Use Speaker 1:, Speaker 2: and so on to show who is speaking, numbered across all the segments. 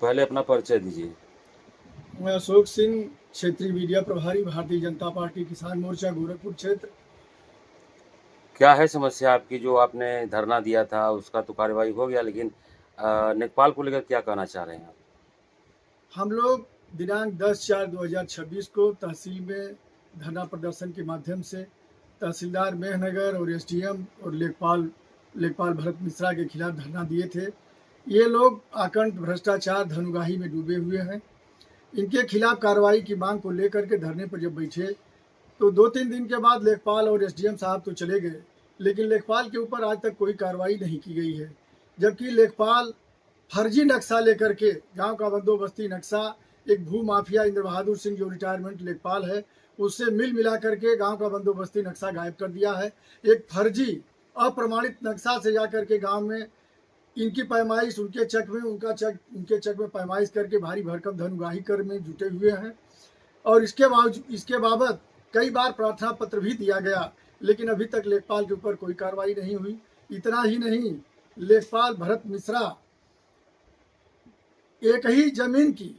Speaker 1: पहले अपना परिचय दीजिए।
Speaker 2: मैं अशोक सिंह, क्षेत्रीय मीडिया प्रभारी, भारतीय जनता पार्टी किसान मोर्चा गोरखपुर क्षेत्र।
Speaker 1: क्या है समस्या आपकी जो आपने धरना दिया था उसका तो कार्रवाई हो गया लेकिन लेखपाल को लेकर क्या कहना चाह रहे हैं आप?
Speaker 2: हम लोग दिनांक 10/4/2026 को तहसील में धरना प्रदर्शन के माध्यम से तहसीलदार मेहनगर और एसडीएम और लेखपाल भरत मिश्रा के खिलाफ धरना दिए थे। ये लोग आकंठ भ्रष्टाचार धनुगाही में डूबे हुए हैं। इनके खिलाफ कार्रवाई की मांग को लेकर के धरने पर जब बैठे तो 2-3 दिन के बाद लेखपाल और एसडीएम साहब तो चले गए, लेकिन लेखपाल के ऊपर आज तक कोई कार्रवाई नहीं की गई है। जबकि लेखपाल फर्जी नक्शा लेकर के गांव का बंदोबस्ती नक्शा एक भू माफिया इंद्र बहादुर सिंह जो रिटायरमेंट लेखपाल है उससे मिला करके गांव का बंदोबस्ती नक्शा गायब कर दिया है। एक फर्जी अप्रमाणित नक्शा से जाकर के गांव में इनकी पैमाइश उनके चक में उनके चक में पैमाइश करके भारी भरकम धनुगाही कर में जुटे हुए हैं। और इसके बाबत कई बार प्रार्थना पत्र भी दिया गया, लेकिन अभी तक लेखपाल के ऊपर कोई कार्रवाई नहीं हुई। इतना ही नहीं, लेखपाल भरत मिश्रा एक ही जमीन की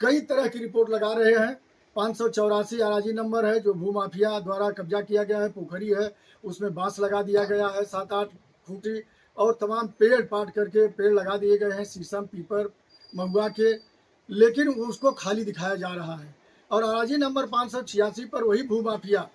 Speaker 2: कई तरह की रिपोर्ट लगा रहे हैं। 584 अराजी नंबर है जो भू माफिया द्वारा कब्जा किया गया है, पोखरी है उसमें बांस लगा दिया गया है 7-8 फुटी और तमाम पेड़ पाट करके पेड़ लगा दिए गए हैं शीशम पीपर महुआ के, लेकिन उसको खाली दिखाया जा रहा है। और अराजी नंबर 586 पर वही भू माफिया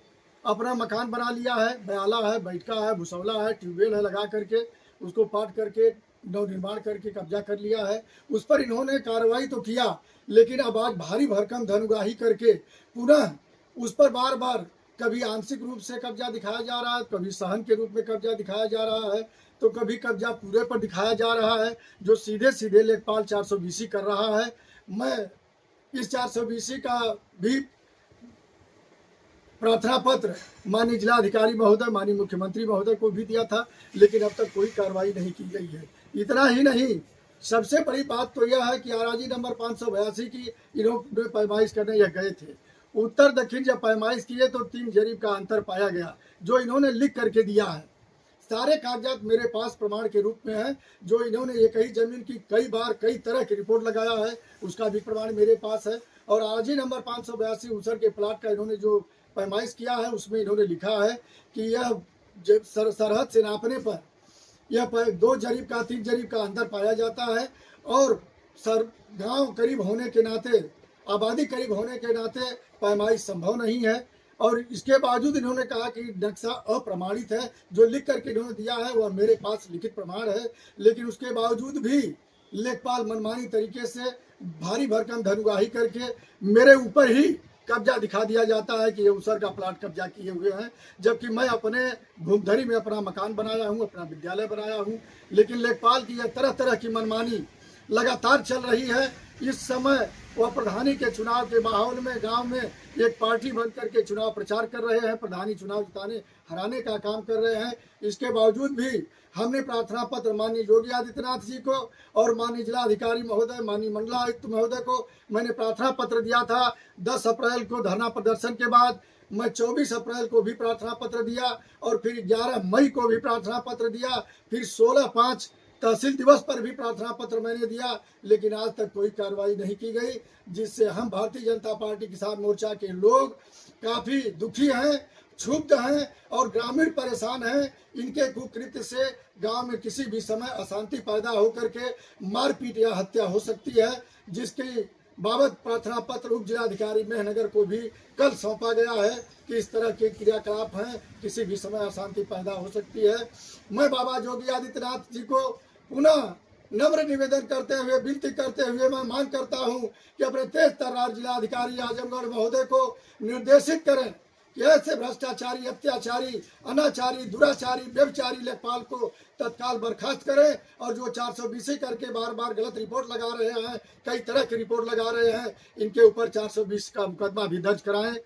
Speaker 2: अपना मकान बना लिया है, बयाला है, बैठका है, भुसौला है, ट्यूबवेल है लगा करके उसको पाट करके नव निर्माण करके कब्जा कर लिया है। उस पर इन्होंने कार्रवाई तो किया, लेकिन अब आज भारी भरकम धनुगाही करके पुनः उस पर बार बार कभी आंशिक रूप से कब्जा दिखाया जा रहा है, कभी सहन के रूप में कब्जा दिखाया जा रहा है, तो कभी कब्जा पूरे पर दिखाया जा रहा है, जो सीधे सीधे लेखपाल 420 कर रहा है। मैं इस 420 का भी प्रार्थना पत्र माननीय जिलाधिकारी महोदय, माननीय मुख्यमंत्री महोदय को भी दिया था, लेकिन अब तक कोई कार्रवाई नहीं की गई है। इतना ही नहीं, सबसे बड़ी बात तो यह है कि अराजी नंबर 582 की इन्होंने पैमाइश करने यह गए थे। उत्तर दक्षिण जब पैमाइश किए तो 3 जरीब का अंतर पाया गया, जो इन्होंने लिख करके दिया है। सारे कागजात मेरे पास प्रमाण के रूप में है, जो इन्होंने एक ही जमीन की कई बार कई तरह की रिपोर्ट लगाया है उसका भी प्रमाण मेरे पास है। और अराजी नंबर 582 उसर के प्लाट का इन्होंने जो पैमाइश किया है उसमें इन्होंने लिखा है कि यह सरहद से नापने पर यह 2 जरीब का 3 जरीब का अंतर पाया जाता है और गांव करीब होने के नाते, आबादी करीब होने के नाते पैमाइश संभव नहीं है। और इसके बावजूद इन्होंने कहा कि नक्शा अप्रमाणित है, जो लिख करके इन्होंने दिया है वह मेरे पास लिखित प्रमाण है, लेकिन उसके बावजूद भी लेखपाल मनमानी तरीके से भारी भरकम धनुगाही करके मेरे ऊपर ही कब्जा दिखा दिया जाता है कि ये उसर का प्लाट कब्जा किए हुए हैं, जबकि मैं अपने भूमधरी में अपना मकान बनाया हूँ, अपना विद्यालय बनाया हूँ। लेकिन लेखपाल की यह तरह तरह की मनमानी लगातार चल रही है। इस समय वह प्रधानी के चुनाव के माहौल में गांव में एक पार्टी बन करके चुनाव प्रचार कर रहे हैं, प्रधानी चुनाव जिताने हराने का काम कर रहे हैं। इसके बावजूद भी हमने प्रार्थना पत्र माननीय योगी आदित्यनाथ जी को और माननीय जिलाधिकारी महोदय, माननीय मंडलायुक्त महोदय को मैंने प्रार्थना पत्र दिया था 10 अप्रैल को धरना प्रदर्शन के बाद। मैं 24 अप्रैल को भी प्रार्थना पत्र दिया और फिर 11 मई को भी प्रार्थना पत्र दिया, फिर 16/5 तहसील दिवस पर भी प्रार्थना पत्र मैंने दिया, लेकिन आज तक कोई कार्रवाई नहीं की गई, जिससे हम भारतीय जनता पार्टी किसान मोर्चा के लोग काफ़ी दुखी हैं, क्षुब्ध हैं और ग्रामीण परेशान हैं। इनके कुकृत्य से गांव में किसी भी समय अशांति पैदा होकर के मारपीट या हत्या हो सकती है, जिसकी बाबत प्रार्थना पत्र उप जिलाधिकारी मेहनगर को भी कल सौंपा गया है कि इस तरह के क्रियाकलाप हैं, किसी भी समय अशांति पैदा हो सकती है। मैं बाबा योगी आदित्यनाथ जी को पुनः नम्र निवेदन करते हुए, विनती करते हुए मैं मांग करता हूं कि अपने तेज तर्रार जिलाधिकारी आजमगढ़ महोदय को निर्देशित करें कि ऐसे भ्रष्टाचारी, अत्याचारी, अनाचारी, दुराचारी, व्यभिचारी लेखपाल को तत्काल बर्खास्त करें और जो 420 करके बार बार गलत रिपोर्ट लगा रहे हैं, कई तरह की रिपोर्ट लगा रहे हैं, इनके ऊपर 420 का मुकदमा भी दर्ज कराएं।